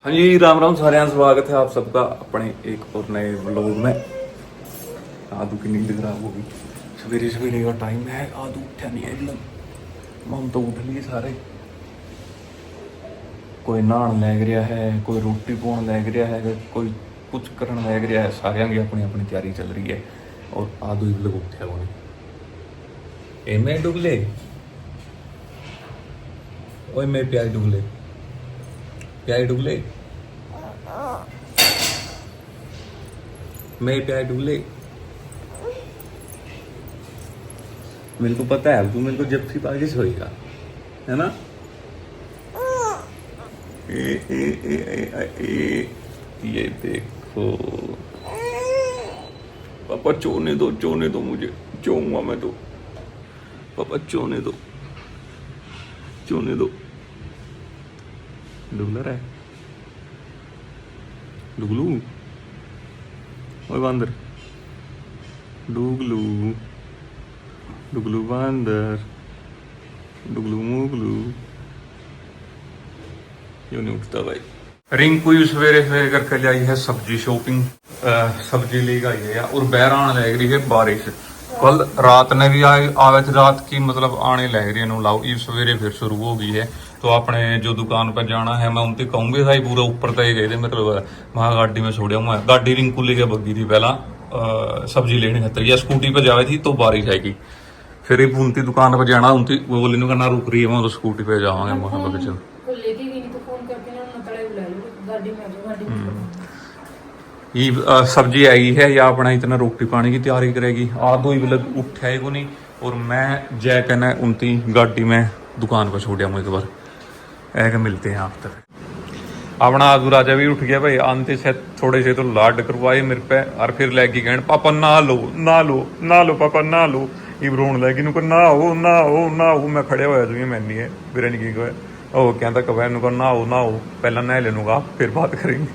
हाँ जी, राम राम सारे, स्वागत है आप सबका अपने एक और नए व्लॉग में। आदू की नींद खराब होगी, सवेरे सवेरे का टाइम है, आदू उठा नहीं है एकदम। हम तो उठ लिए सारे, कोई नहान लग रहा है, कोई रोटी पाउन लग रहा है, कोई कुछ करन लग रहा है। सारे की अपनी अपनी तैयारी चल रही है और आदू ही लोग उठा वो नहीं। मैं डुगले ओए, मैं प्याज डुगले प्याज डुगले मैं प्याज डुगले। मेरे को पता है तू मेरे को जब सी बारिश होएगा, है ना। ये देखो पापा, चोने दो मुझे, चोऊंगा मैं तो। पापा चोने दो डुगलर है डुगलू। ओए बंदर, डुगलू डुगलू बंदर, डुगलू मुगलू। क्यों नहीं उठता भाई। रिंकू सवेरे सवेरे करके लाई है सब्जी शॉपिंग, सब्जी ले गई है और बहर आने लग रही है बारिश। कल रात ने भी आवे थी, रात की मतलब आने लग रही है लाओ, ये सवेरे फिर शुरू हो गई है। तो अपने जो दुकान पर जाना है मैं उनसे कहूँगे भाई, पूरा ऊपर तक गए थे, मतलब वहाँ गाड़ी में छोड़ा हुआ। गाड़ी रिंकू लेके बगी थी पहला सब्जी लेने खातर, या स्कूटी पर जावे थी तो बारिश आएगी। फिर उनकी दुकान पर जाना, उनकी वो बोली करना रुक रही है, मैं तो स्कूटी पे जावांगे वहाँ पर। चल ये सब्जी आई है या अपना इतना रोटी पानी की तैयारी करेगी। आदो ही मतलब उठा को नहीं, और मैं जय कहना उनकी गाड़ी में दुकान पर छोड़ा हूँ एक बार। ऐसे मिलते हैं आप तक। अपना आदू राजा भी उठ गया भाई, आंते से थोड़े से तो लाड करवाए मेरे पे, और फिर लैगी कहने पापा ना लो पापा ना लो। ये रोन लैगी नुको ना हो। मैं खड़े होया जो मैं नहीं है बिरन की को ओ कहता कब नुको ना हो पहला नह लेनूगा फिर बात करेंगे।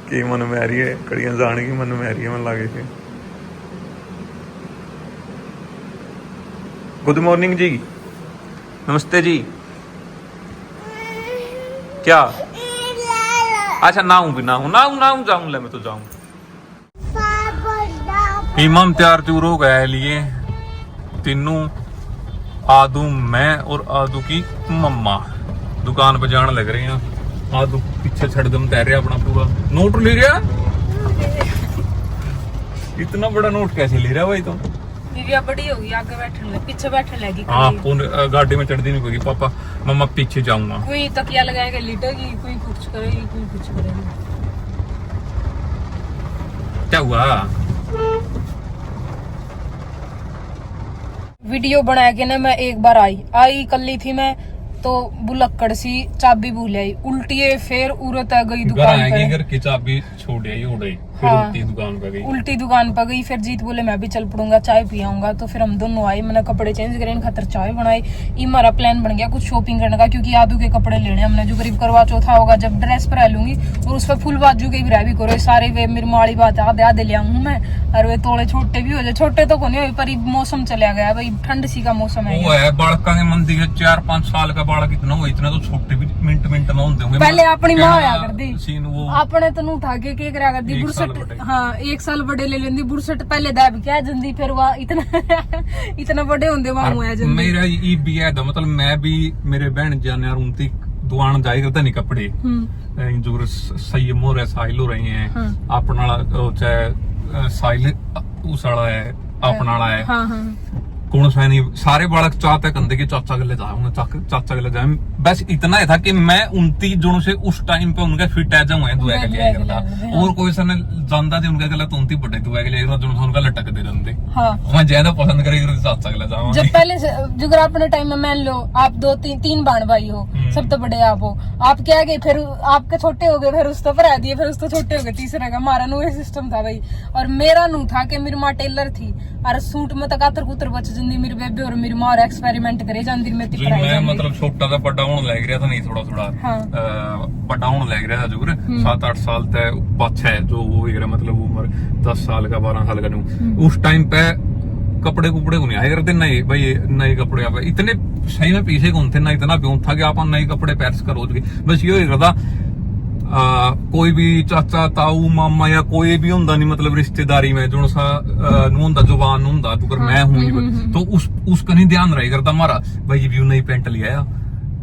कि मन में आ रही है कड़ियां जाने की, मन में आ रही है मन लागे थे। गुड मॉर्निंग जी, नमस्ते जी। क्या अच्छा नाऊं भी नाऊं जाऊं ले, मैं तो जाऊं। इमाम तैयार चूर हो गया लिए तीनों, आदू मैं और आदू की मम्मा दुकान पर जाने लग रहे हैं। आदू पीछे छड़दम तैर रहा अपना पूरा। नोट ले रहा, इतना बड़ा नोट कैसे ले रहा भाई? तो बड़ी होगी, आगे बैठने पीछे बैठने लगी। हाँ, गाड़ी में चढ़ नहीं होगी। पापा मम्मा पीछे जाऊंगा। कोई तकिया लगाएगा लिटेगी, कोई कुछ करेगी, कोई कुछ करेगी। क्या हुआ? वीडियो बना के ना मैं एक बार आई कल्ली थी मैं, तो बुलक्कड़ सी चाबी भूल आई, उल्टी फिर उरत आ गई दुकान पे। घर की चाबी छोड़ आई उड़े, फिर उल्टी दुकान पर गई। फिर जीत बोले मैं भी चल पड़ूंगा, चाय पियाऊंगा। तो फिर हम दोनों आए, मैंने कपड़े चेंज करे, इन खातर चाय बनाई। ये हमारा प्लान बन गया कुछ शॉपिंग करने का, क्योंकि आदू के कपड़े लेने हमने, जो करीब करवा चौथा होगा जब ड्रेस पर लूंगी, और उस पर फुल बाजू के भी करो सारे। वे मेरी माड़ी बात आधे ले आऊंगी मैं, और वे थोड़े छोटे भी हो जाए, छोटे तो नहीं हो पर मौसम चला गया भाई, ठंड सी का मौसम है। बालका के मन दिखे 4-5 साल का बालक इतना हो, इतना तो छोटे भी मिनट में होंगे होंगे। पहले अपनी माँ आया कर दी, अपने तनु उठा के करा कर दी बुरसट। हाँ, 1 साल बड़े ले लेंदी बुरसट, पहले दाब क्या जल्दी, फिर वह इतना बड़े होंगे वहां हुआ जल्दी। मेरा ये भी है, मतलब मैं भी मेरे बहन जाने और उनकी दुकान जाए करता नहीं कपड़े जो सही मोर है, साहिल हो रहे हैं अपना, चाहे साहिल उस वाला है अपना वाला है। कौन सा नहीं, सारे बालक चाहते कंधे के चाचा के ले जाऊंगा, चाचा के ले जाए। बस इतना ही था कि मैं 29 जनों से उस टाइम पे उनका फिट आ जाऊंगा दुआ के लिए करता, और कोई सा जानता थी उनका गला तो 29 बड़े दुआ के लिए जनों उनका लटक दे रहे। मैं ज्यादा पसंद करेगी चाचा के ले जाऊंगा। जब पहले जो अपने टाइम में मान लो आप 2-3 बाण भाई हो, सब तो बड़े आप हो, आप क्या गए, फिर आपके छोटे हो गए, फिर उस तो भरा दिए, फिर उस तो छोटे हो गए, तीसरे का हमारा नु सिस्टम था भाई। और मेरा नु था कि मेरी माँ टेलर थी, और सूट में तक आतर कुतर बच जाती मेरी बेबे, और मेरी माँ एक्सपेरिमेंट करे जाती मैं मतलब छोटा सा बड़ा होने लग रहा था, नहीं थोड़ा बड़ा होने लग रहा था जरूर। 7-8 साल तक बच्चा है जो वो मतलब उम्र 10 साल का 12 साल का, उस टाइम पे कपड़े कुपड़े को नहीं आए करते नए भाई, नए कपड़े आप इतने सही में पीछे कौन थे ना, इतना प्यों था कि आप नए कपड़े पैर कर रोज के। बस ये करता कोई भी चाचा ताऊ मामा या कोई भी हुंदा नहीं मतलब रिश्तेदारी में जो सा नु हुंदा जुबान नु हुंदा अगर मैं हूं तो उसका नहीं ध्यान रही करता हमारा भाई ये नई पेंट लिया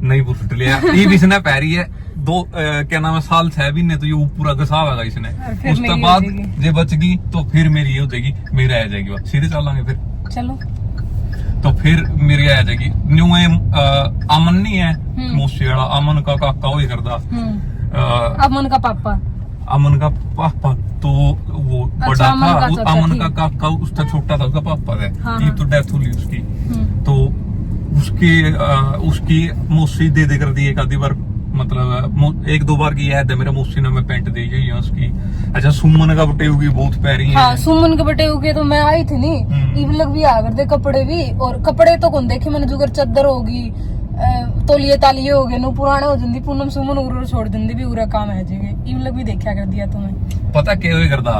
नई बुशट लिया ये भी इसने पैरी है दो क्या नाम है साल 6 महीने तो ये पूरा घसाव है इसने उसके बाद जे बच गई तो फिर मेरी ये हो जाएगी मेरा आ जाएगी बात सीधे चलांगे फिर चलो तो फिर मेरी आ जाएगी न्यू अमन नहीं है मोशी वाला अमन का काका वही करता अमन का पापा अमन का पापा तो वो बड़ा था अमन का काका उसका छोटा था उसका पापा है ये तो डेथ हुई उसकी तो उसकी मोसी दे कर दी एक आधी बार मतलब एक दो बार की याद है मेरा मोसी ने मैं पेंट दी गई है उसकी। अच्छा सुमन का बटे होगी बहुत पैरी है हाँ सुमन के बटे होगे तो मैं आई थी नहीं इव लग भी आ कर दे कपड़े भी और कपड़े तो कौन देखे मैंने जुगर चादर होगी तोलिए तालिए हो गए नो पुराने हो जंदी पूनम सुमन उर छोड़ जंदी भी पूरा काम है जी इव लग भी देखा कर दिया तुम्हें पता के होए करदा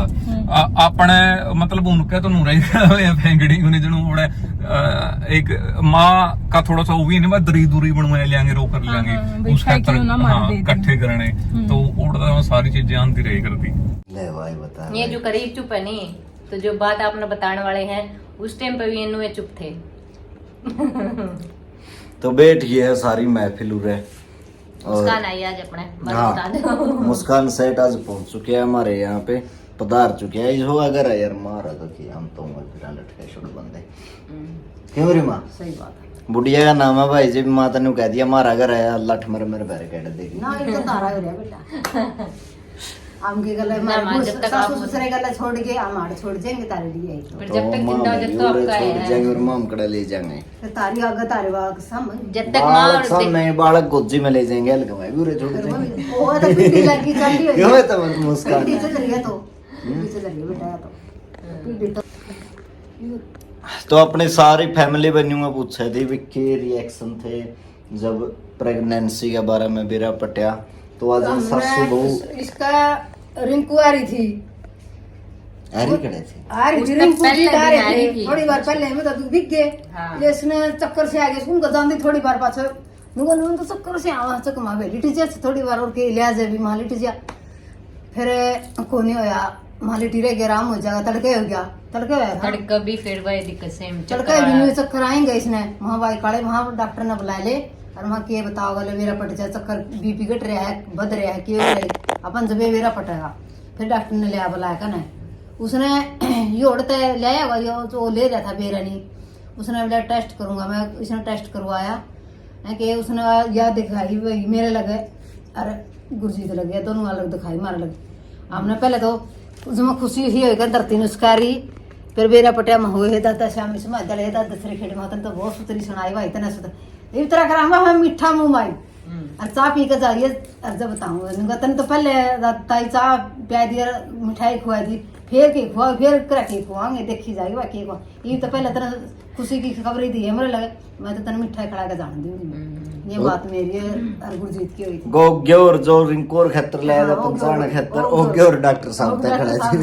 अपने मतलब उनके तो नूरा ही फेंगड़ी उन्हें जणू बड़ा एक मां का थोड़ा सा वो भी नहीं दरी दूरी बनवा लेंगे रो कर लेंगे उसका इकट्ठे करने तो उड़दा सारी चीजें आंती रही करती ले भाई बता ये जो करीब चुप है नहीं तो जो बात आपने बताने वाले हैं उस टाइम पे भी इन्होंने चुप थे तो बैठ गई है सारी महफिल उरे मुस्कान आई आज अपने बता दो मुस्कान सेठ आज पहुंच चुके हैं हमारे यहाँ पे पधार चुके हैं जो अगर यार मारा तो कि हम तो फिर लटके छोड़ बंदे क्यों रे माँ सही बात है बुढ़िया का नाम है भाई जी माता ने कह दिया मारा घर आया लठ मेरे मेरे पैर कट देगी ना ये तो तारा हो रहा बेटा हम के गले मारे सासू ससुरे गले छोड़ के हम आड़ छोड़ जाएंगे तारे लिए पर जब तक जिंदा हो जब तो आपका है जाएंगे और माम कड़ा ले जाएंगे फिर तारी आगे तारे वाग सम जब तक मां और सामने बालक गोदी में ले जाएंगे अलगवाए पूरे छोड़ देंगे वो तो पीटी लगी चल रही है क्यों है तो मुस्कान पीटी चल रही है तो पीटी चल रही है बेटा तो पीटी तो अपनी सारी फैमिली बनियों पूछे थे भी के रिएक्शन थे जब प्रेगनेंसी के बारे में बेरा पटिया तो आज सासू बहू इसका रिंकू आ रही थी आ रही खड़े थे आ रही थी रिंकू जी आ रही थी थोड़ी बार पहले में तो दिख गए ये इसने चक्कर से आ गए उनको जानती थोड़ी बार पाछो नुगन तो चक्कर से आवा चकमा बे लिटी थोड़ी बार और के लिया जे भी मां लिटी जा फिर कोनी होया मां लिटी रह गया आराम हो जाएगा तड़के हो गया तड़के होया तड़का भी फिर वही दिक्कत सेम तड़के भी चक्कर आएंगे इसने वहां भाई काले वहां डॉक्टर ने बुला ले और वहां के बताओ गले मेरा पट जा चक्कर बीपी घट रहा है बद रहा है क्यों रही अपन जब मेरा पटेगा फिर डॉक्टर ने लिया बुलाया कने उसने योड़ते ले आया यो जो ले रहा था बेरानी उसने बोला टेस्ट करूंगा मैं इसने टेस्ट करवाया है कि उसने याद दिखाई भाई मेरे लगे अरे गुरजीत लगे दोनों अलग दिखाई मारे लगे हमने पहले तो उसमें खुशी ही होगा धरती नुस्कारी फिर बेरा पटिया में हुए दादा श्याम इसमें दले दादा दूसरे खेड़ में तो बहुत सुतरी सुनाई भाई इतना सुतर इस तरह करा हम मीठा मुंह माई और चाय पी के जाइए और जब बताऊंगा तन तो पहले ताई चाय पिया दिया मिठाई खुआ दी फिर के खुआ फिर कर के खुआएंगे देखी जाएगी बाकी ये तो पहले तरह खुशी की खबर ही दी है मेरे लगे मैं तो तन मिठाई खड़ा के जान दूंगी ये बात मेरी है और गुरजीत की हुई थी गो ग्योर जो रिंकोर खतर ले दा 55 खतर ओ ग्योर डॉक्टर साहब तक खड़ा थी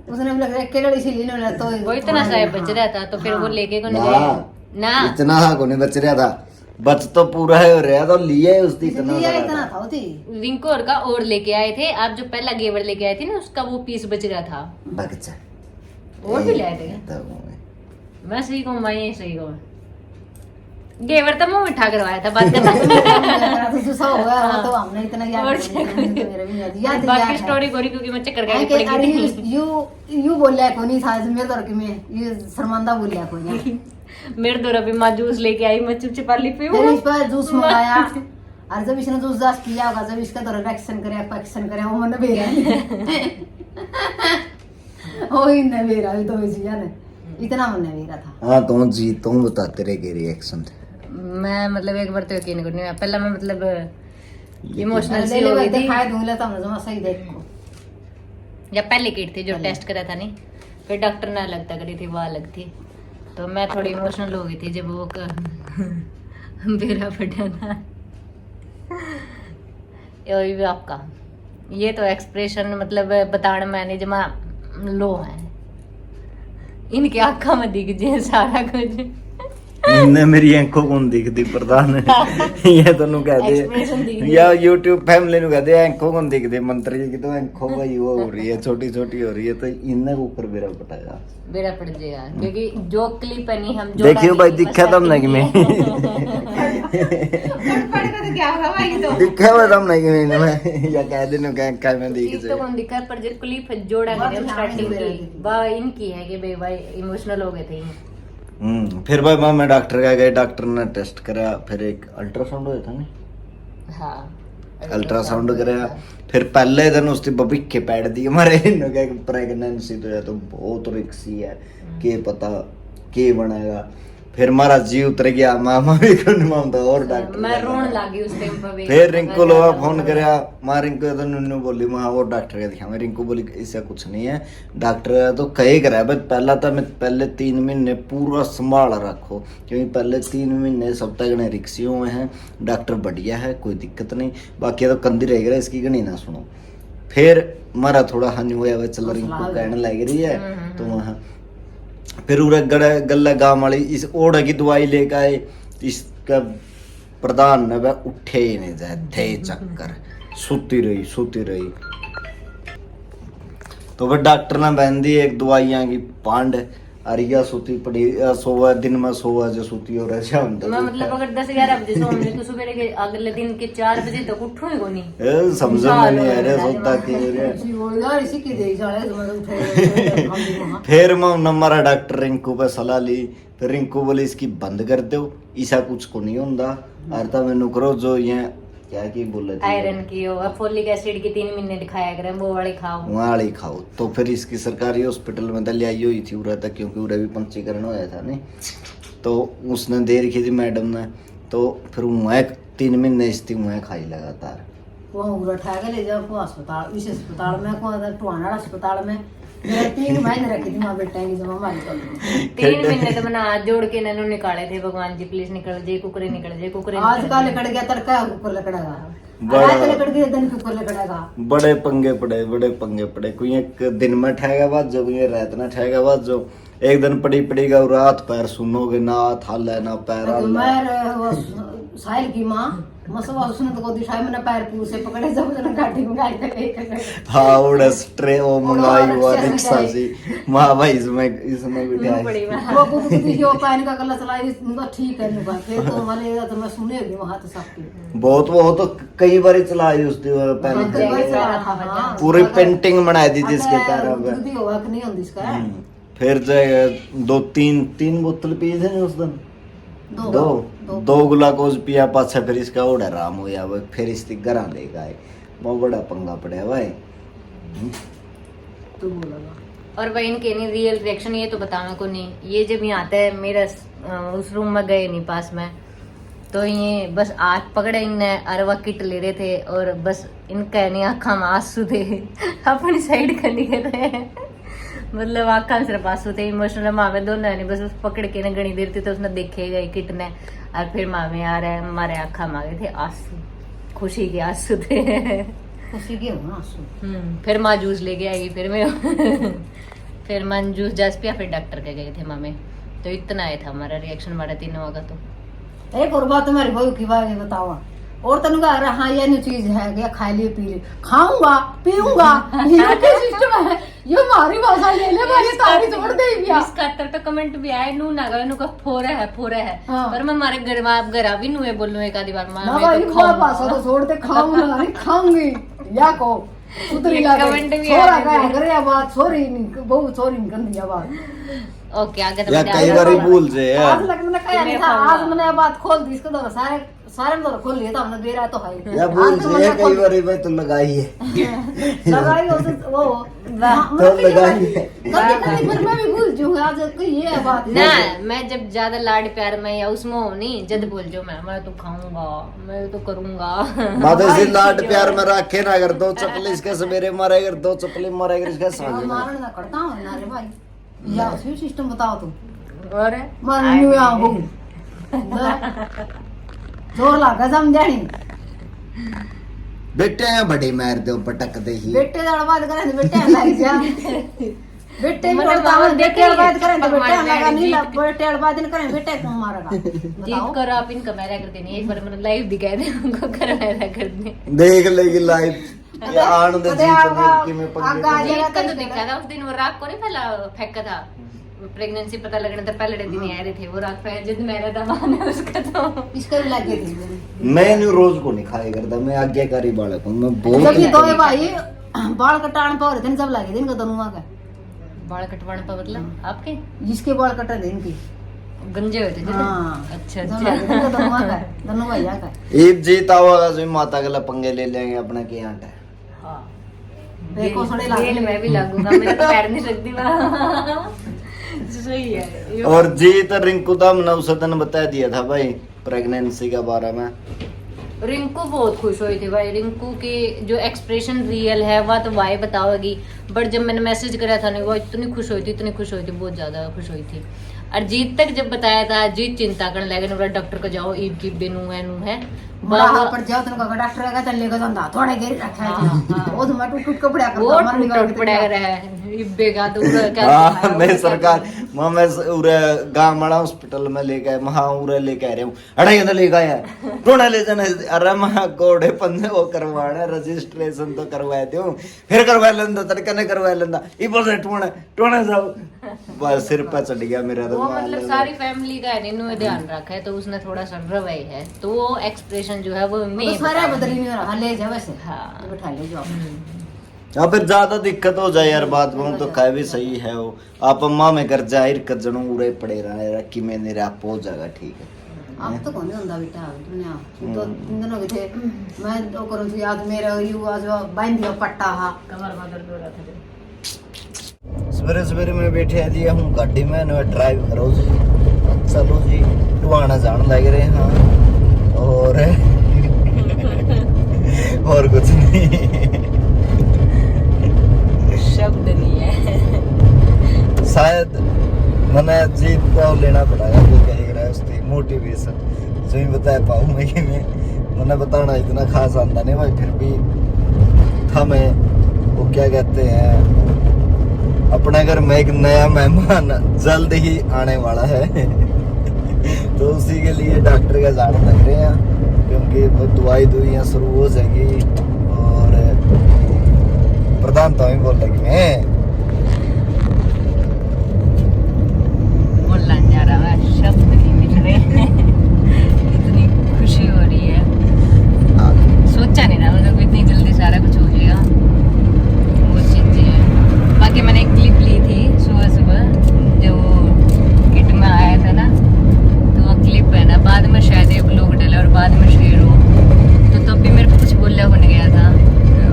उसने बोला एक लड़ी सी लेने वाला तो वो इतना सा बच रहा था तो फिर वो लेके को नहीं गया ना इतना को नहीं बच रहा था बच तो पूरा है रहा तो लिया है उसकी इतना था होती रिंकोर का और लेके आए थे आप जो पहला गेवर लेके आए थे ना उसका वो पीस बच रहा था बच्चा और भी लाए थे मैं सही कहूँ मैं सही कहूँ गेवर तो मुंह मिठा करवाया था बात करना तो जो हुआ तो हमने इतना याद बाकी स्टोरी गोरी क्योंकि मैं चक्कर गई पड़ी यू बोलिया कोनी था मेरे दर के में ये शर्मांदा बोलिया कोनी मेरे दौरा भी माँ जूस लेके आई मैं चुप पाली पी फिर इस पर जूस मंगाया और जब इसने जूस दास किया होगा जब इसका दौरा एक्शन करे वो मन बेरा ओ इन्ने बेरा भी तो इसी जाने इतना मन बेरा था हां तुम जी तुम बता तेरे के रिएक्शन थे मैं मतलब एक बार तो यकीन करने में पहला मैं मतलब इमोशनल सी हो गई थी खाए दूंगा तो हमने जमा सही देखो या पहले किट थी जो टेस्ट करा था नहीं फिर डॉक्टर ने अलग करी थी वो अलग थी तो मैं थोड़ी इमोशनल हो गई थी जब वो बेरा फटा था ये भी आपका ये तो एक्सप्रेशन मतलब बताने मैंने जमा लो है इनकी आंखों में दिख जाए सारा कुछ इनने मेरी आंखों को दिखती प्रधान ये तनु कहते या यूट्यूब फैमिली नु कहते आंखों को दिखते मंत्री की तो आंखों भाई वो हो रही है छोटी छोटी हो रही है तो इनने ऊपर बेरा पटाया बेरा पड़ जाएगा क्योंकि जो क्लिप है नहीं हम देखियो भाई दिखा तुमने कि मैं दिखा हुआ तुमने कि मैं या कह देनो क्या मैं देख तो कौन दिखा पर जो क्लिप जोड़ा है हम स्टार्टिंग की वाह इनकी है कि भाई इमोशनल हो गए थे फिर भाई मैं डॉक्टर का गए डॉक्टर ने टेस्ट करा फिर एक अल्ट्रासाउंड हुआ था ना हाँ अल्ट्रासाउंड कराया फिर पहले दिन उसकी भविष्य पैड दी हमारे प्रेगनेंसी तो है तो बहुत रिक्सी है के पता के बनेगा फिर हमारा जी उतर गया मामा भी मामता और डॉक्टर मैं रोने लगी उस टाइम पर भी फिर रिंकू लोग फोन करया मां रिंकू तो नुन्नू बोली मां और डॉक्टर का दिखा मैं रिंकू बोली इससे कुछ नहीं है डॉक्टर तो कहे करा बस पहला तो मैं पहले 3 महीने पूरा संभाल रखो क्योंकि पहले 3 महीने सब तक ने रिक्सी हुए हैं डॉक्टर बढ़िया है कोई दिक्कत नहीं बाकी तो कंदी रह गया इसकी गणी ना सुनो फिर हमारा थोड़ा हानि हुआ चल रिंकू कहने लग रही है तो वहाँ फिर उरे गले गांव वाली इस ओढ़ की दवाई लेके आए इसका प्रधान ने वह उठे ही नहीं जाए थे चक्कर सोती रही तो फिर डॉक्टर ने बहन दी एक दवाइयां की पांड अरिया सोती पड़ी सोवा दिन में सोवा जो सोती हो रहा शाम तक मैं मतलब अगर 10-11 बजे सोऊं तो सुबह के अगले दिन के 4 बजे तक उठूं ही नहीं समझ में नहीं आ रहा सोता के इसी की दे जाए तो फिर मैं हमारा डॉक्टर रिंकू पे सलाह ली फिर रिंकू बोले इसकी बंद कर दो ऐसा कुछ को नहीं होता अर्थात मैनू करो जो ये क्या की बोले आयरन की और फोलिक एसिड की 3 महीने दिखाया करें वो वाली खाओ वाली खाओ तो फिर इसकी सरकारी हॉस्पिटल में दलिया हुई थी उरा तक क्योंकि उरा भी पंचीकरण होया था नहीं तो उसने दे रखी थी मैडम ने तो फिर मैं 3 महीने इसकी मैं खाई लगातार वो उरा उठा के ले जाओ अस्पताल इस अस्पताल में को टुआना अस्पताल में 3 महीने रखी थी मां बेटा की जमा मारी कर 3 महीने तो मैंने हाथ जोड़ के नैनो निकाले थे भगवान जी प्लीज निकल जाए कुकरे निकल जाए कुकरे आज का लकड़ गया तड़का ऊपर लकड़ेगा आज लकड़ गया दिन के ऊपर लकड़ेगा बड़े पंगे पड़े कोई एक दिन में ठहेगा बात जो कोई रात ना ठहेगा बात जो एक दिन पड़ेगा और रात पैर सुनोगे ना हाथ हाल है ना पैर हाल मैं साहिल की मां मसवा उसने तो को दिखाई मैंने पैर पूर से पकड़े जब मैंने गाड़ी में गाड़ी तक हाँ उड़ा स्ट्रे वो मंगाई हुआ रिक्शा से मां भाई इसमें बिठाई वो कुछ जो पैन का कलर चलाई तो ठीक है ना फिर तो वाले तो मैं सुने भी वहां तो सब बहुत वो तो कई बार चलाई उसकी पैन पूरी पेंटिंग बनाई दी जिसके पैरों पे दूधी होगा कि नहीं होती इसका फिर जो 3 बोतल पिए थे उस दिन दो ग्लूकोज पिया पाछा फिर इसका ओढ़ आराम होया फिर इसकी घरा लेके आए बहुत बड़ा पंगा पड़ा भाई तू बोलेगा और भाई इनके नहीं रियल रिएक्शन ये तो बताने को नहीं ये जब यहाँ आता है मेरा उस रूम में गए नहीं पास में तो ये बस हाथ पकड़े इनने अरवा किट ले रहे थे और बस इनका नहीं आँखा में आंसू थे अपनी साइड करने के रहे मतलब आँखा में सिर्फ आंसू थे इमोशनल मामे दोनों ने बस उस पकड़ के ना गणी देर थी तो उसने देखे गए किट ने और फिर मामे आ रहे हमारे आँखा में आ गए थे आंसू खुशी के आंसू थे खुशी के हो आंसू फिर माँ जूस लेके आएगी फिर मैं फिर मन जूस जस पिया फिर डॉक्टर के गए थे मामे तो इतना आया था हमारा रिएक्शन हमारा तीनों का तो एक और बात तुम्हारी बहू की बात बताओ और तनु का हाँ ये न्यू चीज है क्या खा लिए पी लिए खाऊंगा पीऊंगा ये क्या सिस्टम है ये हमारी भाषा ले ले भाई तारी छोड़ दे दिया इसका तो कमेंट भी आए नू ना गए नू का फोरे है हाँ। पर मैं हमारे घर भी नू बोलूं एक आधी बार ना भाई वो भाषा तो छोड़ दे खाऊंगा नहीं खाऊंगी या को सुतरी लगा कमेंट भी छोरा का अगर ये बात सॉरी नहीं बहुत सॉरी नहीं गंदी बात ओके आगे तो या कई बार भूल जे आज लग मैंने कहा नहीं था आज मैंने बात खोल दी इसको तो सारे में तो खोल लिया था हमने दे रहा तो है या भूल जे कई बार भाई तो लगाई है लगाई वो तो लगाई है कभी फिर मैं भी भूल जाऊंगा आज कोई ये बात ना मैं जब ज्यादा लाड प्यार में या उसमें हो नहीं जद बोल जो मैं तो खाऊंगा मैं तो करूंगा बात ऐसे लाड प्यार में रखे ना अगर 2 चप्पल इसके सवेरे मारे अगर 2 चप्पल मारे अगर इसका सांझ मारने का करता हूं ना रे भाई या उसी सिस्टम बताओ तुम और मारने में आ वो जोर लगा समझानी बेटे बड़ी मार दो पटक दे ही बेटे दा बात करे बेटे लग जा बेटे मैंने छोड़ता वहाँ हूँ, देखा बेटे ही है, बात करें तो थप्पड़ बेटे मारना है, लगा नहीं, जीत बेटे बात नहीं करें, बेटे क्यों मारेगा? जीत कर आप इनका मैरा करते नहीं, एक बार मैंने लाइव दिखाया था उनको कर मैरा करते। देख लेगी लाइव ये आनंद पता है जीत आपका- की में आपका पंगे आज- जीत का तो देखा था उस दिन, वो रात को नहीं फैला फेंका था, प्रेगनेंसी पता लगने तो पहले दिन ही आ रहे थे, वो रात पे जिद मेरा दमान है उसका तो इसका भी लगे थे। मैं न्यू रोज को नहीं खाया करता, मैं आज्ञाकारी बालक हूँ, मैं जब बहुत ये दो भाई बाल कटाने पर होते हैं, जब लगे थे इनका दोनों का, बाल कटवाने पर मतलब आपके जिसके बाल कटा थे इनकी। गंजे हुए थे जिद? हाँ अच्छा जब अच्छा लगे थे इनका दोनों का, दोनों भैया का। ईद जीत आवागा जो माता के लिए पंगे ले लेंगे अपने के यहाँ है। हाँ देखो थोड़े लागू जेल में भी लागूंगा, मेरा तो पैर नहीं सकती वहाँ। सही है। और जीत रिंकू तो हमने उस दिन बता दिया था भाई प्रेगनेंसी के बारे में। रिंकू बहुत खुश हुई थी भाई, रिंकू की जो एक्सप्रेशन रियल है वह तो वाई बताओगी, बट जब मैंने मैसेज करा था ना वो इतनी खुश हुई थी, इतनी खुश हुई थी, बहुत ज्यादा खुश हुई थी। और जीत तक जब बताया था, जीत चिंता करने लगे, डॉक्टर को जाओ ईद की बेनू है बड़ा हाथ पर जाओ तो डॉक्टर का चल लेगा धंधा थोड़े गिर रखा है वो तो मैं टूट टूट कपड़ा वो करता मर टूट पड़ा रहा है इब्बे का तो पूरा क्या हाँ मैं सरकार मैं उरे गाँव बड़ा हॉस्पिटल में लेके आए, महा उरे लेके आ रहे हूँ, अढ़ाई घंटे लेके आया टोना ले जाना, अरे महा कोड़े पंदे वो करवाना रजिस्ट्रेशन तो करवाए थे, फिर करवा लेंदा तड़का ने करवा लेंदा इबो से टोना जाओ, बस सिर पे चढ़ गया मेरा तो। वो मतलब सारी फैमिली का है इन्होंने ध्यान रखा है, तो उसने थोड़ा सा रवाई है, तो वो एक्सप्रेशन जो है वो तो मैं सारा बदली में रहा ले जा वैसे हाँ। बैठा ले जाओ। हाँ फिर ज्यादा दिक्कत हो जाए यार बात में तो कह भी सही है वो, आप अम्मा में घर जाहिर कर जनू उरे पड़े रहा कि मैं मेरा आप हो जाएगा ठीक है। आप तो कौन होता बेटा दुनिया तो 3 दिन हो गए थे मैं तो करूँ थी आज मेरा यू आज बांध दिया पट्टा हा कमर में दर्द हो रहा था। सवेरे सवेरे मैं बैठे दिया हूँ गाड़ी में ना ड्राइव करो जी, चलो जी टुआना जान लग रहे हाँ और कुछ नहीं शब्द नहीं है शायद मैंने जीत तो लेना पड़ेगा वो कह रहा है उसकी मोटिवेशन जो ही बता पाऊँ मैं कि मैंने बताना इतना खास आता नहीं भाई, फिर भी हमें वो क्या कहते हैं अपने घर में एक नया मेहमान जल्द ही आने वाला है तो उसी के लिए डॉक्टर का जाने लग रहे हैं क्योंकि वो दुआइयाँ शुरू हो जाएगी और प्रधान तो ही बोल लगी मैं बोलना जा रहा है, शब्द नहीं मिल रहे इतनी खुशी हो रही है, सोचा नहीं ना मतलब इतनी जल्दी सारा कुछ हो जाएगा, वो चीजें हैं। बाकी मैंने एक क्लिप ली थी सुबह सुबह जो किट में आया था ना, तो वो क्लिप है ना बाद में शायद ये ब्लॉग डाला और बाद में शेयर हो, तो तब भी मेरे को कुछ बोलना बन गया था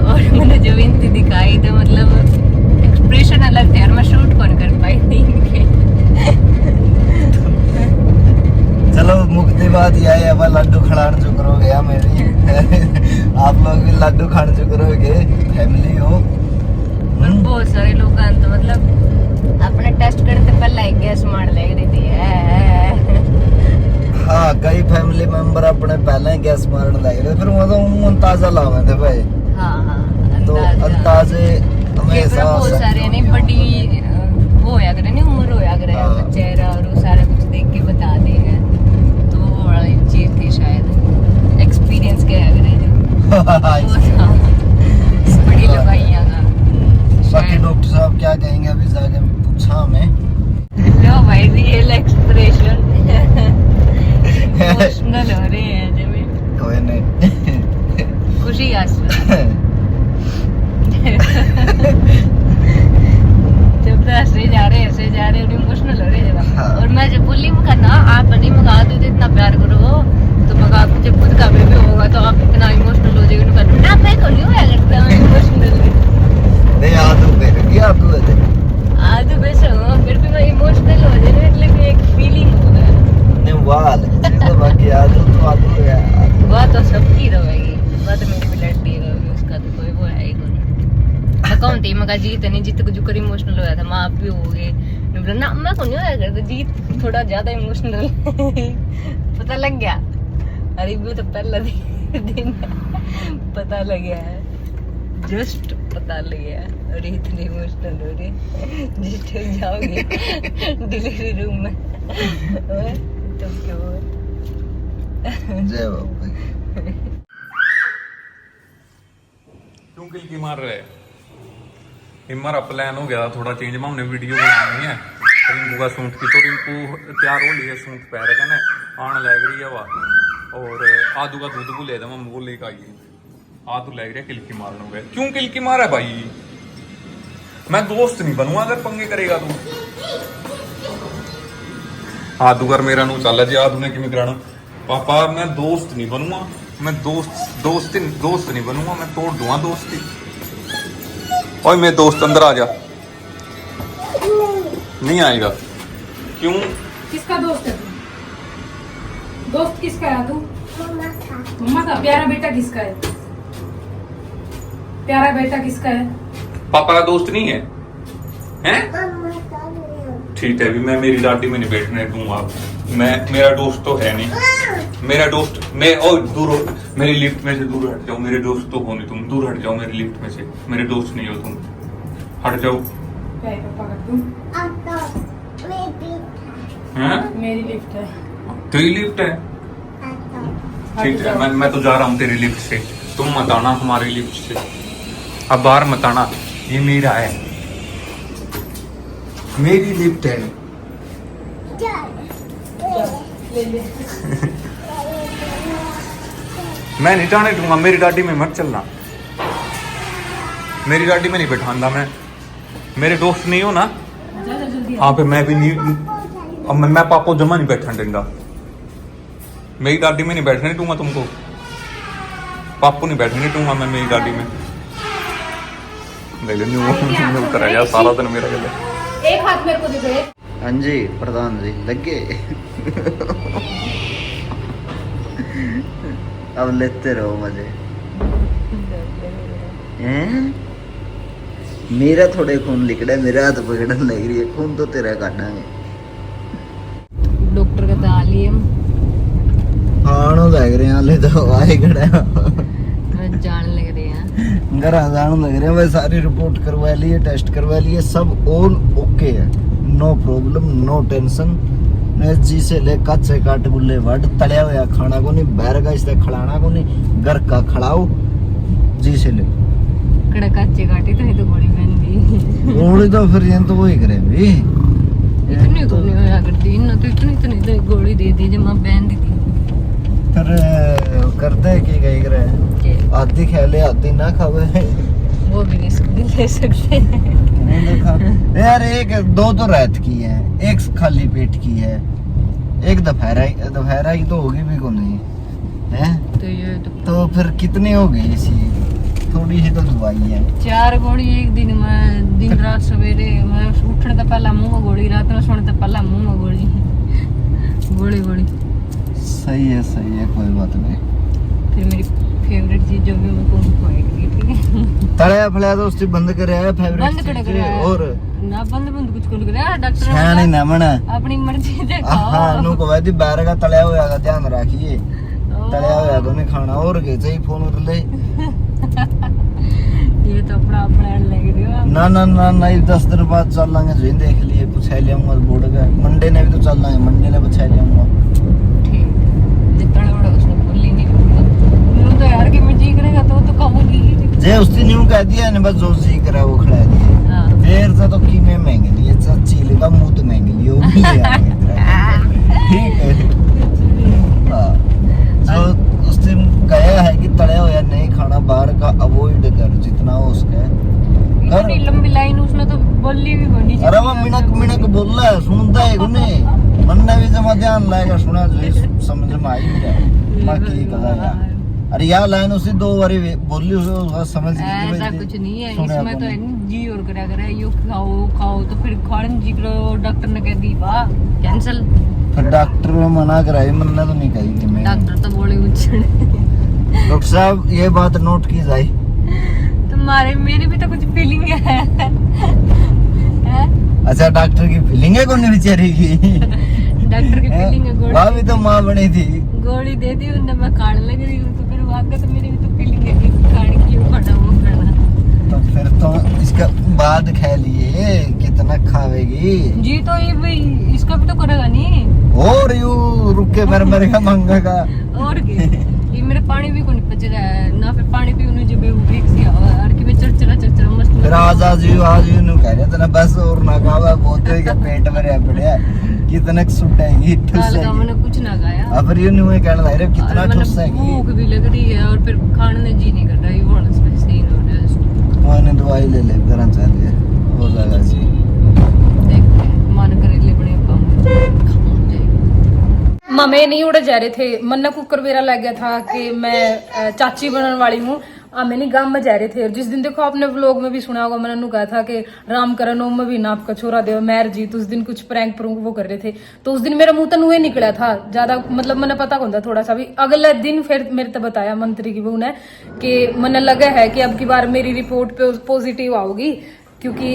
और मैंने जब इनती दिखाई तो मतलब एक्सप्रेशन अलग थे और मैं शूट कौन कर पाई थी इनके। चलो मुक्ति बात यह है अब लड्डू खिलाने जो करोगे या मेरी आप लोग भी लड्डू खाने जो करोगे फैमिली हो और बहुत सारे लोग तो मतलब अपने टेस्ट करते पहले ही गैस मार ले रही थी हाँ कई फैमिली मेंबर अपने पहले ही गैस मारने लग रहे फिर वो तो अंदाजा लावे थे भाई हाँ तो अंदाजे हमेशा बहुत सारे नहीं बड़ी वो होया करे नहीं उम्र होया करे हाँ। चेहरा और वो सारा कुछ देख के बता देंगे, तो वो बड़ा चीज थी शायद एक्सपीरियंस क्या करे जो बड़ी लगाइयाँ का बाकी डॉक्टर साहब क्या कहेंगे अभी जाके पूछा हमें लो भाई रियल एक्सप्रेशन इमोशनल हो रहे हैं जब कोई नहीं खुशी आंसू जब तो हंसे जा रहे और इमोशनल हो रहे हैं हाँ। और मैं जब बोली मैं ना आप नहीं मंगा दो तो इतना प्यार करो तो मगा जब खुद का बेबी होगा तो आप इतना इमोशनल हो जाएगा ना मैं को नहीं होया करता मैं इमोशनल नहीं आदू करेगी आपको वैसे आज वैसे हो फिर भी मैं इमोशनल हो जाए मतलब एक फीलिंग होगा नहीं वाल तो बाकी आदू तो आदू है वह तो सबकी रहेगी, वह तो मेरी भी लड़ती रहेगी, उसका तो कोई वो है ही नहीं। मैं कौन थी मगर जीत नहीं, जीत को जो कर इमोशनल होया था माँ आप भी हो गए ना, मैं को नहीं होया करता, जीत थोड़ा ज्यादा इमोशनल पता लग गया, अरे भी तो पहला दिन पता लग गया है जस्ट पता लग गया और इतनी इमोशनल हो रही जिस टाइम जाओगे डिलीवरी रूम में तो क्यों जय बाबा। क्यों किलकी मार रहे हैं? हमारा प्लान हो गया थोड़ा चेंज में, हमने वीडियो बनानी है रिंकू का सूट की, तो रिंकू तैयार हो लिया सूट पहन रखा है आने लग रही है वह, और आदू का दूध को ले दे मम्मी को लेकर आइए। आदू लग रहा है किलकी मारने गए। क्यों किलकी मारा भाई? मैं दोस्त नहीं बनूंगा अगर पंगे करेगा तू। आदू कर मेरा नू चल जी, आदू ने किमें कराना पापा, मैं दोस्त नहीं बनूंगा, मैं दोस्त नहीं बनूंगा, मैं तोड़ दूंगा दोस्ती। ओए मेरे दोस्त अंदर आ जा। नहीं आएगा। क्यों? किसका दोस्त है तू? दोस्त किसका है तू? मम्मा का। प्यारा बेटा किसका है? प्यारा बेटा किसका है? पापा का दोस्त नहीं है? हैं? ठीक है, अभी मैं मेरी लाठी में नहीं बैठने दूंगा। मेरा दोस्त तो है नहीं, मेरा दोस्त मैं और दूर हो, मेरी लिफ्ट में से दूर हट जाओ। मेरे दोस्त तो हो नहीं, तुम दूर हट जाओ मेरी लिफ्ट में से, मेरे दोस्त नहीं हो तुम, हट जाओ। क्या है पापा का तू? हैं? मेरी लिफ्ट है। तेरी लिफ्ट है? ठीक है, मैं तो जा रहा हूँ तेरी लिफ्ट से, तुम मत आना हमारी लिफ्ट से। अब बाहर मत आना, ये मेरा है, मेरी लिफ्ट है। मैं नहीं जाने दूंगा, मेरी गाड़ी में मत चलना, मेरी गाड़ी में नहीं बैठाऊंगा मैं, मेरे दोस्त नहीं हो ना। हाँ पे मैं भी नहीं, अब मैं पापा जमा नहीं बैठने दूंगा, मेरी गाड़ी में नहीं बैठने दूंगा तुमको, पापू नहीं बैठने दूंगा मैं मेरी गाड़ी में। ले ले न्यू कराया सारा दिन मेरा गले। एक हाथ मेरे को दे दो। हाँ जी प्रधान जी लगे। अब लेते रहो मजे। हैं? मेरा थोड़े खून लिकड़ा, मेरा हाथ पकड़ने लग रही है, खून तो तेरा काटना है। डॉक्टर का दाल लिए आनो लग रहे हैं, ले तो आए खड़ा जान लग रहे हैं। घर आने लग रहे हैं। मैं सारी रिपोर्ट करवा ली है, टेस्ट करवा लिए, सब ऑल ओके है, नो प्रॉब्लम, नो टेंशन। जी से ले कच्चे काट गुल्ले वड तलिया हुआ खाना को नहीं, बाहर का इससे खिलाना को नहीं, घर का खिलाओ जी से ले। कड़ा कच्चे काटे तो ये तो गोली महंगी गोली तो फिर ये तो वही करे भी, इतनी तो नहीं होया करती ना, तो इतनी तो गोली दे दी जब मां बहन दी थी। फिर करते की गई करे, आधी खा ले आधी ना खावे, वो भी नहीं ले सकते। यार एक दो तो रात की है, एक खाली पेट की है, एक दोपहर की तो होगी भी को नहीं है। तो ये तो फिर कितनी होगी इसी, थोड़ी सी तो दवाई है। 4 गोली एक दिन में, दिन रात सवेरे मैं उठने तो पहला मुंह में गोली, रात में सोने तो पहला मुंह में गोली, गोली गोली। सही है कोई बात नहीं। फिर मेरी फेवरेट चीज जो भी मैं खुआएगी, ठीक है। तड़या फड़या तो उससे बंद करे है, फेवरेट बंद करे चीज और ना बंद कुछ कर करे डॉक्टर नहीं ना मना अपनी मर्जी से खाओ। हां नु को वादी बाहर का तड़या होया का ध्यान रखिए, तड़या होया तो नहीं खाना। और के चाहिए फोन कर ले। ये तो अपना लग रही हो। ना 10 दिन बाद चल लांगे, जो देख लिए पूछा लियाऊंगा बोर्ड का, मंडे ने भी तो चल लांगे, मंडे ने पूछा लियाऊंगा। ठीक जितना बड़ा उसने बोली नहीं मैं तो यार कि मैं जी करेगा तो कहूंगी जे उसने न्यू कह दिया ने, बस जो जी करा वो खड़ा दिया। हां फिर से तो कीमे महंगे लिए, चीले का मुंह तो महंगे लिए, वो भी ले आएंगे ठीक है। हां जो उस दिन गया है कि तड़या हुआ नहीं खाना, बाहर का अवॉइड कर जितना हो उसका। इतनी लंबी लाइन उसने तो बोली भी बनी। अरे वो मिनक बोल रहा है, सुनता है गुने मन ने भी जमा ध्यान लाएगा, सुना जो समझ में आई है बाकी कहा यार। अरे यार लाइन उसी 2 बारी बोली, उसको समझ गई। ऐसा कुछ नहीं है इसमें तो, जी और करा करे यो खाओ तो फिर खाने जी करो, डॉक्टर ने कह दी वाह कैंसिल। फिर डॉक्टर ने मना कराई, मैंने तो नहीं कही कि मैं, डॉक्टर तो बोले उछड़। डॉक्टर साहब ये बात नोट की जाए। तुम्हारे मेरी भी तो कुछ फीलिंग है। अच्छा डॉक्टर की फीलिंग है कौन बेचारी की? डॉक्टर की फीलिंग है, वहाँ भी तो माँ बनी थी, गोली दे दी उन्हें, मैं खाने लग रही हूँ तो फिर वहाँ का तो मेरी भी तो फीलिंग है कि खाने की वो खाना वो खाना। सलाद खा लिए, कितना खावेगी जी। तो ये भाई इसका भी तो करेगा नहीं, और यू रुके भर का मंगेगा और क्या। ये मेरे पानी भी को नहीं पच रहा है ना, फिर पानी भी उन्हें जब वीक सी और कि मैं चरचरा मस्त फिर आज नु कह रहे थे बस और ना खावा बहुत है कि पेट भरे पड़े कितना सुटेगी मैंने कुछ ना खाया। अब यू नु कहना रहे कितना ठुसेगी, भूख भी लग रही है और फिर खाने में जी नहीं कर रहा, ये होना सही हो रहा है इसको। मैंने दवाई ले ले करना चाहिए हो जाएगा जी। देखते हैं मन करेले बने पाऊंगे। मम्मी नहीं उड़ जा रहे थे, मन्ना कुकर मेरा लग गया था कि मैं चाची बनने वाली हूँ। मैंने गांव में जा रहे थे और जिस दिन देखो आपने व्लॉग में भी सुना होगा, मैंने कहा था कि रामकरण ओम में भी नाप का छोरा दे मैर जी, तो उस दिन कुछ प्रैंक वो कर रहे थे, तो उस दिन मेरा मुंह तन हुए निकला था ज्यादा, मतलब मैंने पता कौन था थोड़ा सा भी। अगले दिन फिर मेरे तो बताया मंत्री की बहू ने कि मैंने लगा है कि अब की बार मेरी रिपोर्ट पॉजिटिव आओगी, क्योंकि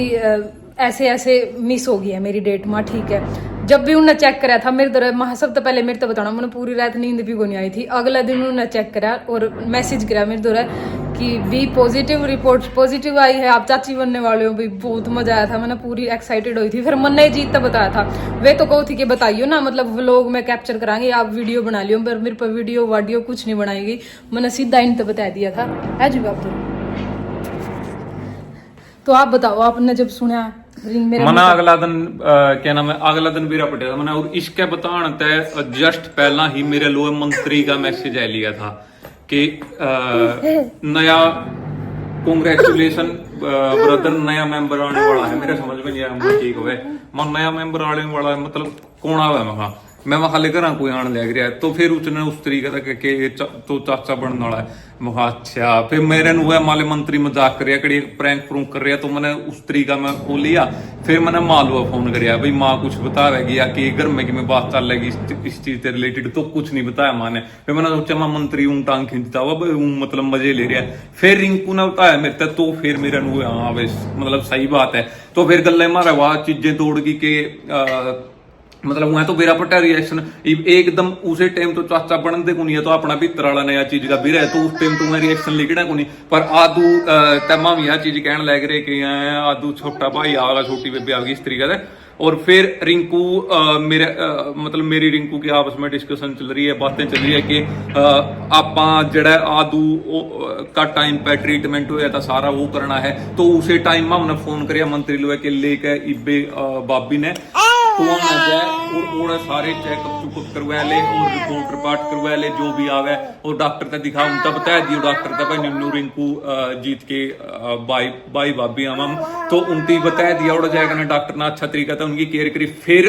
ऐसे ऐसे मिस हो गई है मेरी डेट माँ, ठीक है। जब भी उन्होंने चेक कराया था मेरे तरह महा सबसे पहले मेरे तो बताना, मैंने पूरी रात नींद भी को नहीं आई थी। अगला दिन उन्होंने चेक करा और मैसेज करा मेरे तरह कि बी पॉजिटिव, रिपोर्ट पॉजिटिव आई है, आप चाची बनने वाले हो। भाई बहुत मजा आया था, मैंने पूरी एक्साइटेड हुई थी। फिर मैंने जीत तो बताया था, वे तो कहो थी कि बताइयो ना, मतलब व्लॉग में कैप्चर कराएंगे, आप वीडियो बना लियो, पर मेरे पर वीडियो वाडियो कुछ नहीं बनाएगी। मैंने सीधा इन तो बता दिया था है जी बाप। तो आप बताओ, आपने जब सुना मना अगला दिन क्या नाम है, अगला दिन मेरा पटेगा मैंने, और इसके बताने तय जस्ट पहला ही मेरे लोग मंत्री का मैसेज आ लिया था कि नया कांग्रेचुलेशन ब्रदर, नया मेंबर आने वाला है। मेरे समझ में नहीं आया ठीक हुए मन नया मेंबर आने वाला है, मतलब कौन आवा है मैं वहां लेकर कोई आने लग रहा है। तो फिर उसने उस तरीके का तो चाचा बनने वाला है महा अच्छा। फिर मेरे नु माले मंत्री मजाक कर कड़ी प्रैंक प्रूंक कर रहा, तो मैंने उस तरीका मैं वो लिया। फिर मैंने माँ लो फोन कर भाई माँ कुछ बतावेगी या कि घर में कि मैं बात चल रही इस चीज से रिलेटेड, तो कुछ नहीं बताया माँ ने। फिर मैंने सोचा मैं मंत्री हूँ टांग खींचता हुआ मतलब मजे ले रहा है। फिर रिंकू ने बताया मेरे तक, तो फिर मेरा नु हाँ मतलब सही बात है। तो फिर गल्ले मारा वहां चीजें तोड़ गई के मतलब मैं तो मेरा पटा रिएक्शन एकदम उसे टाइम तो चाचा बनते को नहीं है, तो अपना भीतर वाला नया चीज का भी रहे, तो उस टाइम तो मैं रिएक्शन लिखना को नहीं। पर आदू तमा भी यह चीज कहने लग रहे कि आदू छोटा भाई आगा छोटी बेबी आ गई इस तरीके से। और फिर रिंकू मेरे मतलब मेरी रिंकू की आपस में डिस्कशन चल रही है, बातें चल रही है कि आपा जड़ा आदू का टाइम पे ट्रीटमेंट होया था सारा वो करना है। तो उसे टाइम में हमने फोन करिया मंत्री लोग के लेके इब्बे बाबी ने और सारे चेकअप चुकअप करवा ले और रिपोर्ट रिपार्ट करवा ले जो भी आवे, और डॉक्टर का दिखा उनका बता दियो डॉक्टर का भाई निन्नू रिंकू जीत के बाई भाभी हम तो उनकी बता दिया और जाएगा डॉक्टर ने अच्छा तरीका था उनकी केयर करी। फिर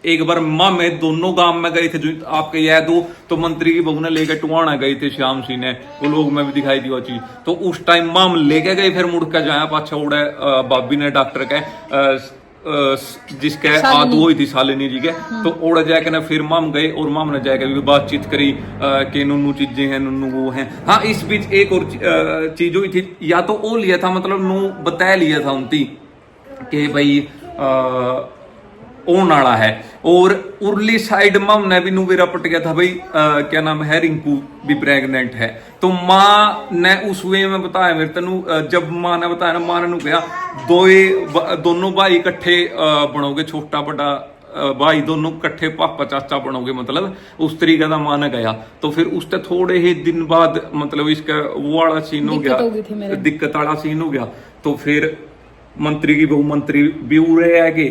एक बार माँ में दोनों गांव में गए थे जो आपके याद हो, तो मंत्री की बहू ने लेकर टुआना गए थे श्याम सिंह ने, वो लोग में भी दिखाई दी वो चीज। तो उस टाइम माँ लेके गए, फिर मुड़ कर जाया पाछा उड़े भाभी ने डॉक्टर के जिसके आदू हुई थी शालिनी जी के, तो ओढ़ जाके ना फिर माम गए और माम ने जाके भी बातचीत करी कि नुनू चीजें हैं नुनू वो हैं। हाँ इस बीच एक और चीज हुई थी, या तो वो लिया था मतलब नू बता लिया था उनकी कि भाई ओन वाला है, और उर्ली साइड माम ने भी नू मेरा पट गया था भाई क्या नाम है रिंकू भी प्रेग्नेंट है। तो माँ ने उस वे में बताया मेरे तनु, जब माँ ने बताया ना माँ ने कहा दोनों भाई इकट्ठे बनोगे, छोटा बड़ा भाई दोनों इकट्ठे पापा चाचा बनोगे, मतलब उस तरीके का माँ ने गया। तो फिर उससे थोड़े ही दिन बाद मतलब इसका वो वाला सीन हो गया, दिक्कत वाला सीन हो गया। तो फिर मंत्री की बहु मंत्री भी उड़े है कि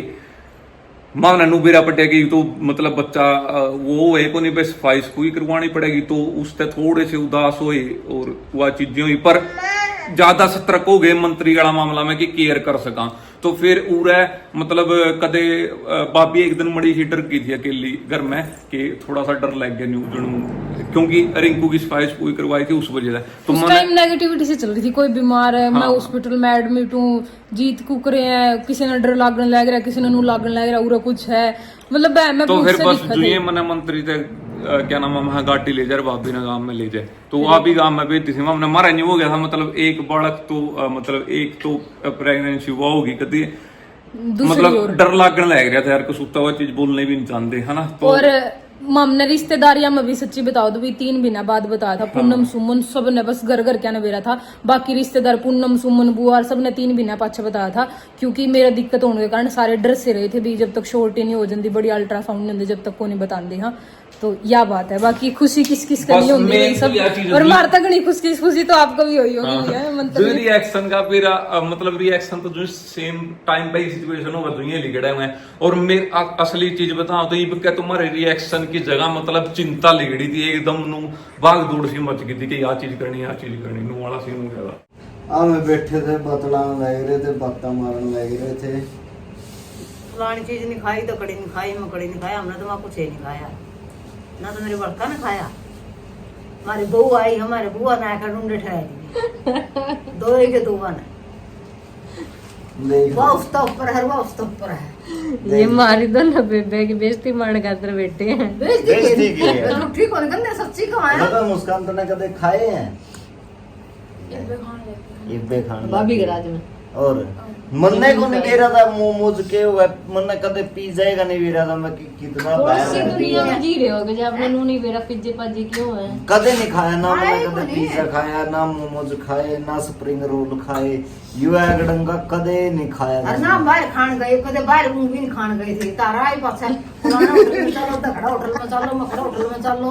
माँ ने बेरा पटिया कि तो मतलब बच्चा वो है को नहीं बस सफाई सफुई करवानी पड़ेगी, तो उससे थोड़े से उदास हुए और वह चीजें हुई। पर ज्यादा सतर्क हो गए मंत्री वाला मामला में कि केयर कर सका। तो फिर उरे मतलब कदे भाभी एक दिन मड़ी ही डर की थी अकेली घर में कि थोड़ा सा डर लग गया न्यू, क्योंकि रिंकू की सफाई सफुई करवाई थी उस वजह से। तो उस टाइम नेगेटिविटी से चल रही थी, कोई बीमार है मैं हॉस्पिटल में एडमिट हूँ, जीत कुकरे हैं, किसी ने डर लागने लग रहा है, किसी ने नू लागने लग रहा है, उरा कुछ है मतलब मैं तो फिर बस जुए मैंने मंत्री से क्या नाम है वहां गाड़ी ले जाए भाभी ने गांव में ले जाए, तो आप ही गांव में भेजती थी। हमने मारा नहीं हो गया था, मतलब एक बालक तो मतलब एक तो प्रेगनेंसी हुआ होगी कभी, मतलब डर लागने लग रहा था यार, कुछ सुता हुआ चीज बोलने भी नहीं चाहते है ना। तो और हमने रिश्तेदारियां में भी सच्ची बताओ तो भी 3 महीना बाद बताया था। पूनम सुमन सब ने बस घर घर क्या नवेरा था, बाकी रिश्तेदार पूनम सुमन बुआ सब ने 3 महीना पाछे बताया था, क्योंकि मेरा दिक्कत होने के कारण सारे डर से रहे थे भी जब तक शॉर्ट ही नहीं हो जाती, बड़ी अल्ट्रासाउंड नहीं होती जब तक को नहीं बताते। हाँ तो यह बात है, बाकी खुशी किस किस का नहीं होती सब, और मार तक नहीं खुशी तो आपको भी हुई होगी। जो रिएक्शन का मेरा मतलब रिएक्शन तो जो सेम टाइम पे सिचुएशन होगा तो ये लिखड़ा है। और मेरा असली चीज बताओ तो ये क्या तुम्हारे रिएक्शन की जगह मतलब चिंता लिखड़ी थी एकदम, नू भाग दौड़ सी मच गई थी कि यार चीज करनी नू वाला सीन हो गया। हम बैठे थे बतलाने लग रहे थे, बातें मारने लग रहे थे। फलानी चीज नहीं खाई तो कड़ी नहीं खाई, मकड़ी नहीं खाया, हमने तो वहाँ कुछ ही नहीं खाया ना, तो मेरे बड़का ने खाया। हमारी बहू आई, हमारे बुआ ने आकर ढूंढे ठहराई दो ही के दो ने देख वो उसका ऊपर है, वो उसका ऊपर है। ये मारी दो ना बेबे की बेइज्जती मारने खातर बैठे हैं। बेइज्जती की है। झूठी कौन करने, सच्ची कमाया। मतलब मुस्कान तो ने कदे खाए हैं इब्बे खान भाभी के राज में। और मन्ने को नहीं कह था मोमोज के हुआ, मन्ने कदे पिज्जा का नहीं कह रहा था। मैं कितना सी दुनिया में जी रहे होगे जब आपने नूनी बेरा पिज्जे पाजी क्यों है। कदे नहीं खाया ना, मैंने कदे पिज्जा खाया ना, मोमोज खाए ना, स्प्रिंग रोल खाए, यू गडंगा कदे नहीं खाया ना। बाहर खान गए, कदे बाहर भी नहीं खान गए थे, तारा ही पास है फलाना होटल में चलो, दखड़ा होटल में चलो, मखड़ा होटल में चलो।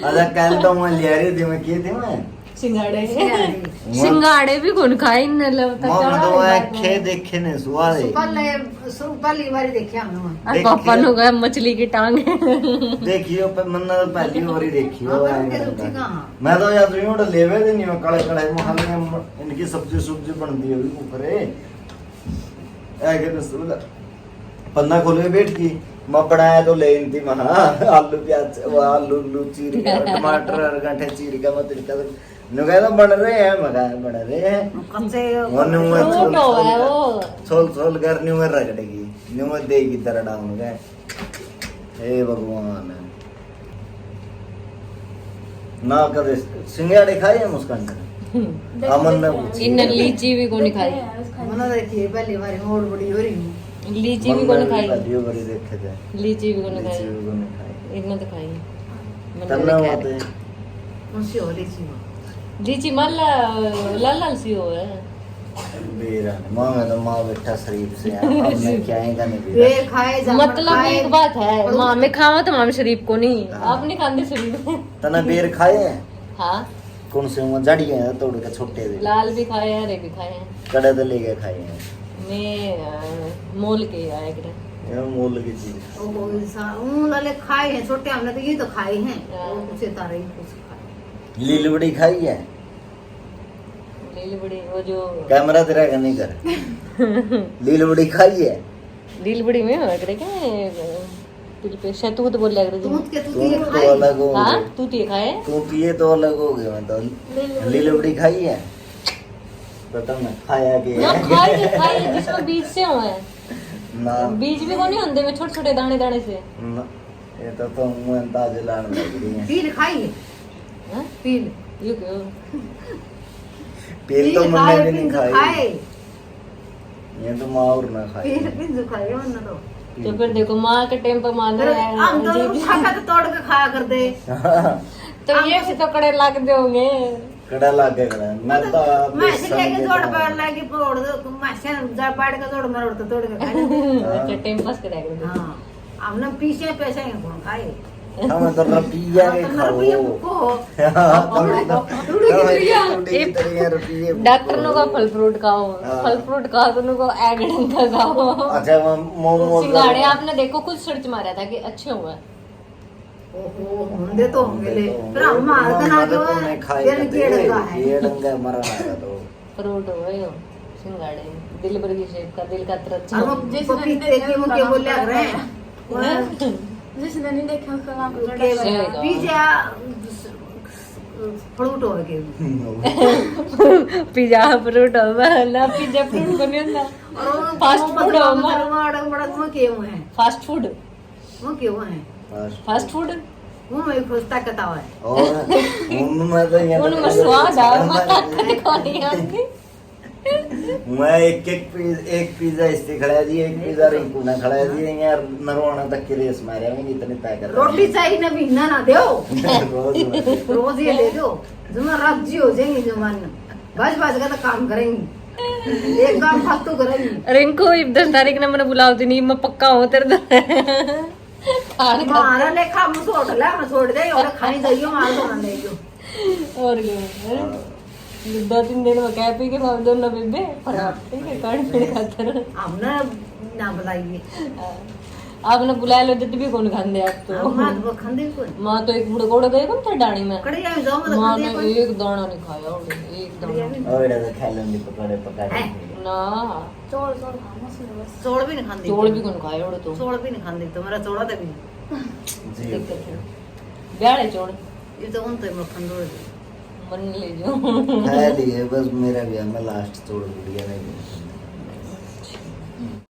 अच्छा कल तो मैं ले रही थी, मैं किए थे मैं सिंगाड़े भी कौन खाए इन लगता मैं तो आंखें देखे ने सुवादे पहली बार देखा हमने। और पापा ने कहा मछली की टांग देखियो पे मन्ना तो पहली बार ही देखियो। मैं तो यार यूं लेवे दे नहीं, मैं कड़े कड़े मसाले में इनकी सब्जी बनती है ऊपर है के पन्ना खोल के बैठ की मैं बनाया तो ले थी महा आलू प्याज वो आलू चीर के टमाटर और गंठे चीर के मैं तरीका नुकैदा बन रहे हैं, मगा बन रहे हैं कच्चे वन छोल कर न्यू में रगड़ेगी, न्यू में देगी तरह डाउन गए। हे भगवान ना कर सिंगाड़े खाई है मुस्कान ने अमन ने इन लीची भी कौन खाई। मना देखिए पहली बार और बड़ी हो रही लीची भी कौन खाई, वीडियो बड़ी देखे थे, लीची भी कौन लीची खाई, भी कौन खाई इतना तो खाई तन्ना होते मुझसे हो लीची लीची माल लाल लाल सी हो है बेरा मां में तो मां बेटा शरीफ से है, अब मैं क्या ही का नहीं ये खाए जामन मतलब खाए। एक बात है माँ में खावा तो माँ में शरीफ को नहीं, आप नहीं खाते शरीफ। तना बेर खाए हैं हाँ कौन से वो जड़ी है तोड़ के छोटे दे लाल भी खाए हैं, हरे भी खाए हैं। कड़े तो लेके खाए हैं, मैं मोल के आए ये मोल की चीज ओ इंसान लाले खाए हैं छोटे, हमने तो ये तो खाए हैं वो कुछ तारे ही कुछ खाए। लील बड़ी खाई है, लील बड़ी वो जो कैमरा तेरा का नहीं कर लील बड़ी खाई है, लील बड़ी में हो करे क्या दिल पे शतूत बोल लग रही दूध के तू दूध ये तो खाए अलग हो हाँ गए, तू ये खाए तू पिए तो अलग हो गए। मैं तो लील बड़ी खाई है पता मैं खाया के ना खाए जिसमें बीज से हो है, ना बीज भी को नहीं होते में छोटे छोटे दाने दाने से। ना, ये तो मुंह ताजे लाने लग रही है। पील खाई है हाँ? पील ये क्यों पील तो खाए, मैंने भी नहीं पिंजू खाई, ये तो माँ और ना खाई। पील पिंजू खाए वरना तो तो फिर देखो माँ के टाइम पर मान रहे हैं हम तो उठा के तोड़ के खाया करते। तो ये भी तो कड़े लग दे होंगे। कड़ा लागे कड़ा मैं तो मैं से लेके जोड़ पर लाके पोड़ दो, मैं से जा पाड़ के तोड़ मरोड़ तो तोड़ के खाए। अच्छा टाइम पास करेगा। हां हमने पीछे पैसे हैं कौन खाए। हम तो रुपया के खाओ डॉक्टर नो का फल फ्रूट खाओ, फल फ्रूट खाओ तो नको एग डंका खाओ। अच्छा मोमो सिंगाड़े आपने देखो खुद सर्च मारा था कि अच्छे हुए। ओहो होंगे तो होंगे ले फिर हम मार के ना जो फिर केड़गा है ये डंगा मरा ना तो फ्रूट हुए हो सिंगाड़े दिल भर की शेप का, दिल का तरह हम पपीते के मुके बोले रहे हैं जिसने नहीं देखा उसका नाम पिज्जा फ्रूट हो गए पिज्जा फ्रूट हो ना, पिज्जा फ्रूट को नहीं होता। और फास्ट फूड हो बड़ा वो के हुए हैं फास्ट फूड, वो के हुए हैं फास्ट फूड वो मैं खोजता कहता है और उनमें तो ये उनमें स्वाद आ मत कोनी आती मैं एक पिज्जा इससे खड़ा दी, एक पिज्जा रिंकू ने खड़ा दी यार, नरवाना तक की रेस मारे हम इतने तय कर रोटी चाहिए ना महीना ना दो, रोज रोज ये ले दो, जुम्मा राजी हो जाएंगे जुम्मन, बस का तो काम करेंगे, एक काम फालतू करेंगे। रिंकू 10 तारीख ने मैंने बुलावती नहीं, मैं पक्का हूँ तेरे मारा लेखा मैं छोड़ दे और खानी जाइयो मार दो ना देइयो और क्या 2-3 दिन में कह पी के हम दोनों बेबे फराते के कान पे खातर हमने ना बुलाइए, आपने बुला लो जब भी कौन खांदे आप तो मां तो खंदे को मां तो एक बुढ़े कोड़े गए कौन था डाणी में कड़िया में जाओ मत मां खंदे ने को एक दाना नहीं खाया और एक दाना और इधर खा लेंगे पकौड़े पका के ना चोड़ भी नहीं खांदे, चोड़ भी कौन खाया और तो चोड़ भी नहीं खांदे, तुम्हारा चोड़ा दे भी जी ब्याड़े चोड़ ये तो उन तो मैं खंदो मन ले जो खा लिए बस मेरा भी मैं लास्ट तोड़ दिया नहीं